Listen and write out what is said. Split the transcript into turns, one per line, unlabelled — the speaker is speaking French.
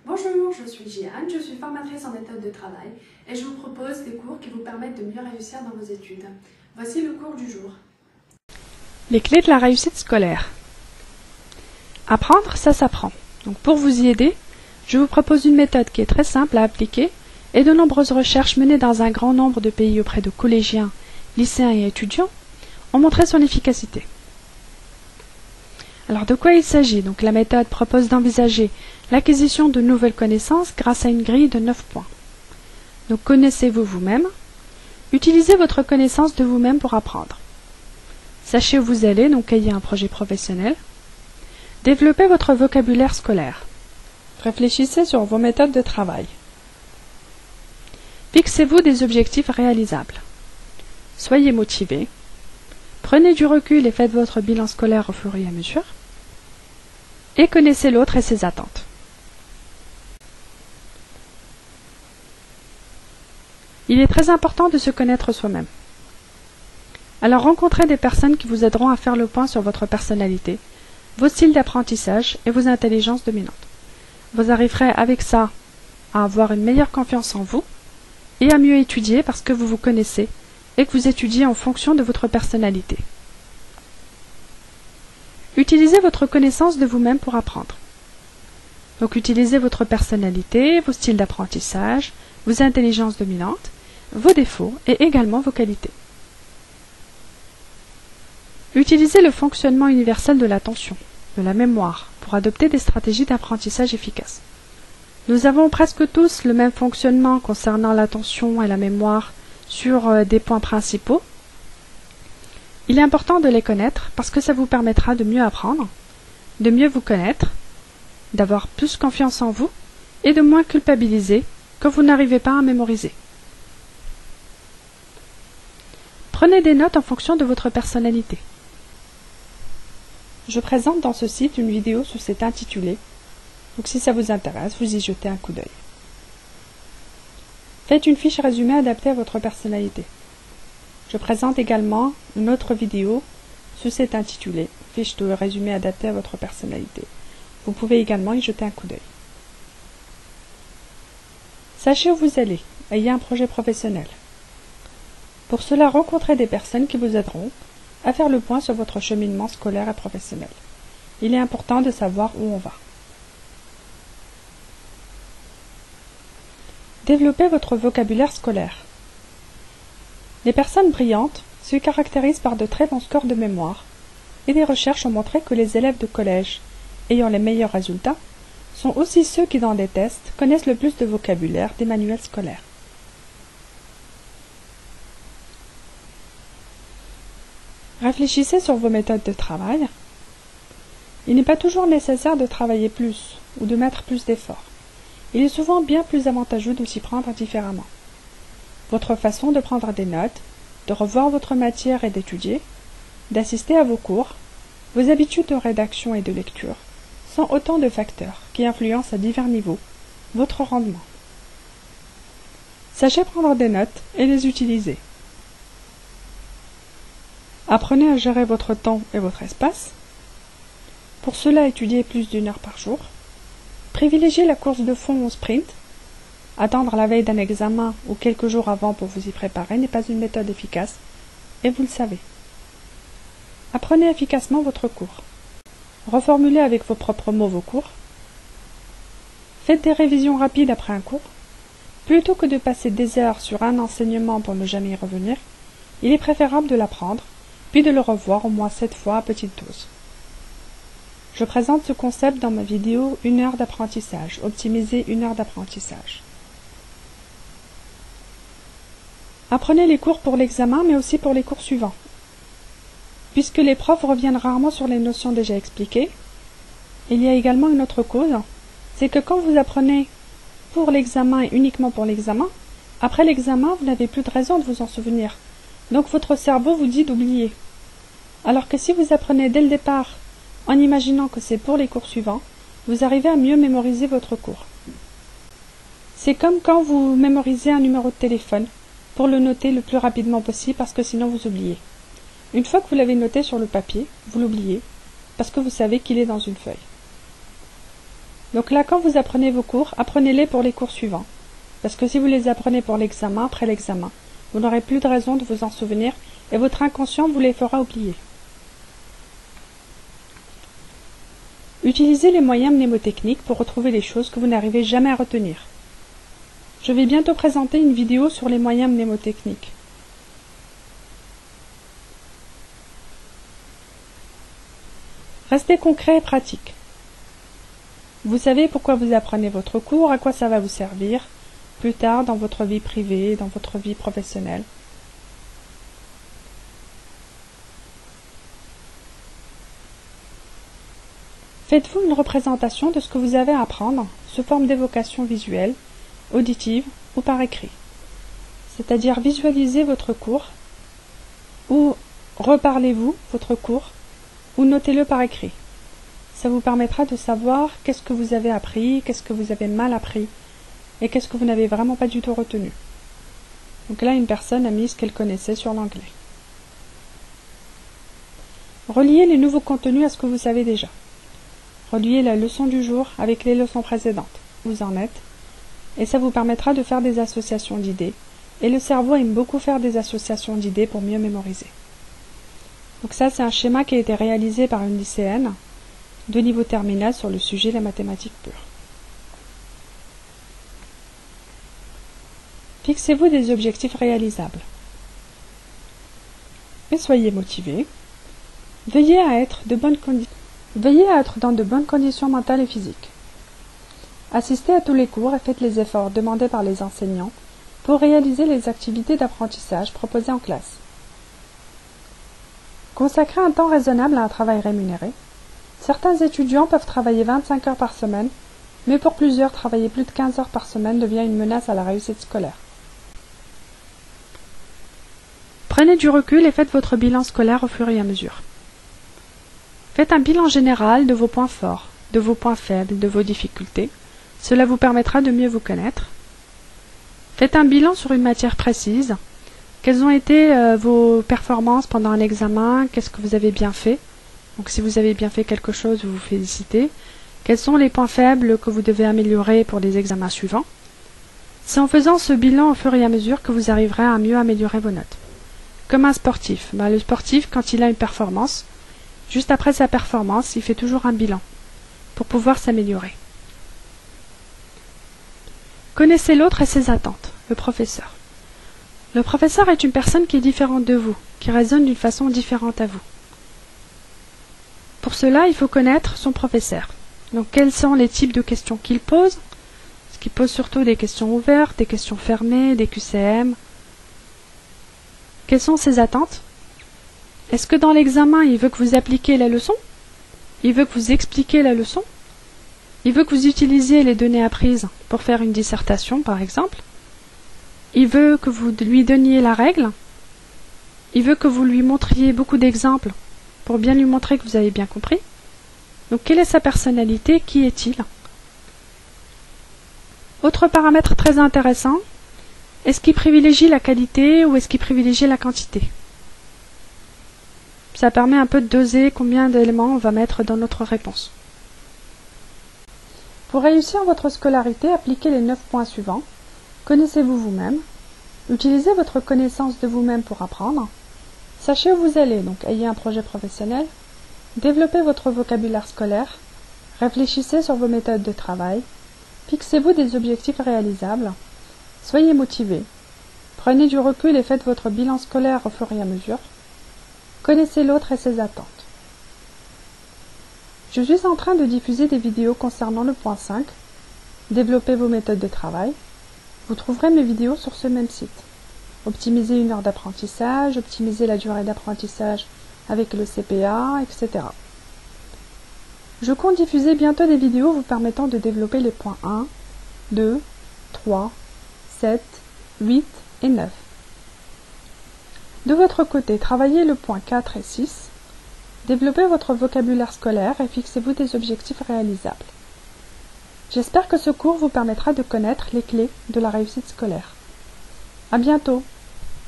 Bonjour, je suis Jeanne, je suis formatrice en méthode de travail et je vous propose des cours qui vous permettent de mieux réussir dans vos études. Voici le cours du jour.
Les clés de la réussite scolaire. Apprendre, ça s'apprend. Donc pour vous y aider, je vous propose une méthode qui est très simple à appliquer et de nombreuses recherches menées dans un grand nombre de pays auprès de collégiens, lycéens et étudiants ont montré son efficacité. Alors de quoi il s'agit? Donc la méthode propose d'envisager l'acquisition de nouvelles connaissances grâce à une grille de 9 points. Donc connaissez-vous vous-même. Utilisez votre connaissance de vous-même pour apprendre. Sachez où vous allez, donc ayez un projet professionnel. Développez votre vocabulaire scolaire. Réfléchissez sur vos méthodes de travail. Fixez-vous des objectifs réalisables. Soyez motivé. Prenez du recul et faites votre bilan scolaire au fur et à mesure. Et connaissez l'autre et ses attentes. Il est très important de se connaître soi-même. Alors rencontrez des personnes qui vous aideront à faire le point sur votre personnalité, vos styles d'apprentissage et vos intelligences dominantes. Vous arriverez avec ça à avoir une meilleure confiance en vous et à mieux étudier parce que vous vous connaissez et que vous étudiez en fonction de votre personnalité. Utilisez votre connaissance de vous-même pour apprendre. Donc utilisez votre personnalité, vos styles d'apprentissage, vos intelligences dominantes, vos défauts et également vos qualités. Utilisez le fonctionnement universel de l'attention, de la mémoire, pour adopter des stratégies d'apprentissage efficaces. Nous avons presque tous le même fonctionnement concernant l'attention et la mémoire sur des points principaux. Il est important de les connaître parce que ça vous permettra de mieux apprendre, de mieux vous connaître, d'avoir plus confiance en vous et de moins culpabiliser quand vous n'arrivez pas à mémoriser. Prenez des notes en fonction de votre personnalité. Je présente dans ce site une vidéo sous cet intitulé, donc si ça vous intéresse, vous y jetez un coup d'œil. Faites une fiche résumée adaptée à votre personnalité. Je présente également une autre vidéo sous cet intitulé, fiche de résumé adaptée à votre personnalité. Vous pouvez également y jeter un coup d'œil. Sachez où vous allez, ayez un projet professionnel. Pour cela, rencontrez des personnes qui vous aideront à faire le point sur votre cheminement scolaire et professionnel. Il est important de savoir où on va. Développez votre vocabulaire scolaire. Les personnes brillantes se caractérisent par de très bons scores de mémoire et des recherches ont montré que les élèves de collège ayant les meilleurs résultats sont aussi ceux qui, dans des tests, connaissent le plus de vocabulaire des manuels scolaires. Réfléchissez sur vos méthodes de travail. Il n'est pas toujours nécessaire de travailler plus ou de mettre plus d'efforts. Il est souvent bien plus avantageux de s'y prendre différemment. Votre façon de prendre des notes, de revoir votre matière et d'étudier, d'assister à vos cours, vos habitudes de rédaction et de lecture sont autant de facteurs qui influencent à divers niveaux votre rendement. Sachez prendre des notes et les utiliser. Apprenez à gérer votre temps et votre espace. Pour cela, étudiez plus d'1 heure par jour. Privilégiez la course de fond au sprint. Attendre la veille d'un examen ou quelques jours avant pour vous y préparer n'est pas une méthode efficace, et vous le savez. Apprenez efficacement votre cours. Reformulez avec vos propres mots vos cours. Faites des révisions rapides après un cours. Plutôt que de passer des heures sur un enseignement pour ne jamais y revenir, il est préférable de l'apprendre, puis de le revoir au moins 7 fois à petite dose. Je présente ce concept dans ma vidéo 1 heure d'apprentissage, optimiser 1 heure d'apprentissage. Apprenez les cours pour l'examen, mais aussi pour les cours suivants. Puisque les profs reviennent rarement sur les notions déjà expliquées, il y a également une autre cause, c'est que quand vous apprenez pour l'examen et uniquement pour l'examen, après l'examen, vous n'avez plus de raison de vous en souvenir. Donc votre cerveau vous dit d'oublier. Alors que si vous apprenez dès le départ, en imaginant que c'est pour les cours suivants, vous arrivez à mieux mémoriser votre cours. C'est comme quand vous mémorisez un numéro de téléphone, pour le noter le plus rapidement possible parce que sinon vous oubliez. Une fois que vous l'avez noté sur le papier, vous l'oubliez, parce que vous savez qu'il est dans une feuille. Donc là, quand vous apprenez vos cours, apprenez-les pour les cours suivants. Parce que si vous les apprenez pour l'examen, après l'examen, vous n'aurez plus de raison de vous en souvenir et votre inconscient vous les fera oublier. Utilisez les moyens mnémotechniques pour retrouver les choses que vous n'arrivez jamais à retenir. Je vais bientôt présenter une vidéo sur les moyens mnémotechniques. Restez concret et pratique. Vous savez pourquoi vous apprenez votre cours, à quoi ça va vous servir plus tard dans votre vie privée, dans votre vie professionnelle. Faites-vous une représentation de ce que vous avez à apprendre sous forme d'évocation visuelle, auditive ou par écrit. C'est-à-dire visualisez votre cours ou reparlez-vous votre cours ou notez-le par écrit. Ça vous permettra de savoir qu'est-ce que vous avez appris, qu'est-ce que vous avez mal appris et qu'est-ce que vous n'avez vraiment pas du tout retenu. Donc là, une personne a mis ce qu'elle connaissait sur l'anglais. Reliez les nouveaux contenus à ce que vous savez déjà. Reliez la leçon du jour avec les leçons précédentes. Vous en êtes. Et ça vous permettra de faire des associations d'idées. Et le cerveau aime beaucoup faire des associations d'idées pour mieux mémoriser. Donc ça, c'est un schéma qui a été réalisé par une lycéenne de niveau terminal sur le sujet de la mathématique pure. Fixez-vous des objectifs réalisables. Et soyez motivé. Veillez à être dans de bonnes conditions mentales et physiques. Assistez à tous les cours et faites les efforts demandés par les enseignants pour réaliser les activités d'apprentissage proposées en classe. Consacrez un temps raisonnable à un travail rémunéré. Certains étudiants peuvent travailler 25 heures par semaine, mais pour plusieurs, travailler plus de 15 heures par semaine devient une menace à la réussite scolaire. Prenez du recul et faites votre bilan scolaire au fur et à mesure. Faites un bilan général de vos points forts, de vos points faibles, de vos difficultés. Cela vous permettra de mieux vous connaître. Faites un bilan sur une matière précise. Quelles ont été vos performances pendant un examen? Qu'est-ce que vous avez bien fait? Donc si vous avez bien fait quelque chose, vous vous félicitez. Quels sont les points faibles que vous devez améliorer pour les examens suivants? C'est en faisant ce bilan au fur et à mesure que vous arriverez à mieux améliorer vos notes. Comme un sportif. Le sportif, quand il a une performance, juste après sa performance, il fait toujours un bilan pour pouvoir s'améliorer. Connaissez l'autre et ses attentes, le professeur. Le professeur est une personne qui est différente de vous, qui raisonne d'une façon différente à vous. Pour cela, il faut connaître son professeur. Donc, quels sont les types de questions qu'il pose? Est-ce qu'il pose surtout des questions ouvertes, des questions fermées, des QCM? Quelles sont ses attentes? Est-ce que dans l'examen, il veut que vous appliquiez la leçon? Il veut que vous expliquiez la leçon? Il veut que vous utilisiez les données apprises pour faire une dissertation, par exemple? Il veut que vous lui donniez la règle? Il veut que vous lui montriez beaucoup d'exemples pour bien lui montrer que vous avez bien compris? Donc, quelle est sa personnalité? Qui est-il? Autre paramètre très intéressant, est-ce qu'il privilégie la qualité ou est-ce qu'il privilégie la quantité? Ça permet un peu de doser combien d'éléments on va mettre dans notre réponse. Pour réussir votre scolarité, appliquez les 9 points suivants. Connaissez-vous vous-même. Utilisez votre connaissance de vous-même pour apprendre. Sachez où vous allez, donc ayez un projet professionnel. Développez votre vocabulaire scolaire. Réfléchissez sur vos méthodes de travail. Fixez-vous des objectifs réalisables. Soyez motivé. Prenez du recul et faites votre bilan scolaire au fur et à mesure. Connaissez l'autre et ses attentes. Je suis en train de diffuser des vidéos concernant le point 5. Développez vos méthodes de travail. Vous trouverez mes vidéos sur ce même site. Optimiser une heure d'apprentissage, optimiser la durée d'apprentissage avec le CPA, etc. Je compte diffuser bientôt des vidéos vous permettant de développer les points 1, 2, 3, 7, 8 et 9. De votre côté, travaillez le point 4 et 6. Développez votre vocabulaire scolaire et fixez-vous des objectifs réalisables. J'espère que ce cours vous permettra de connaître les clés de la réussite scolaire. À bientôt!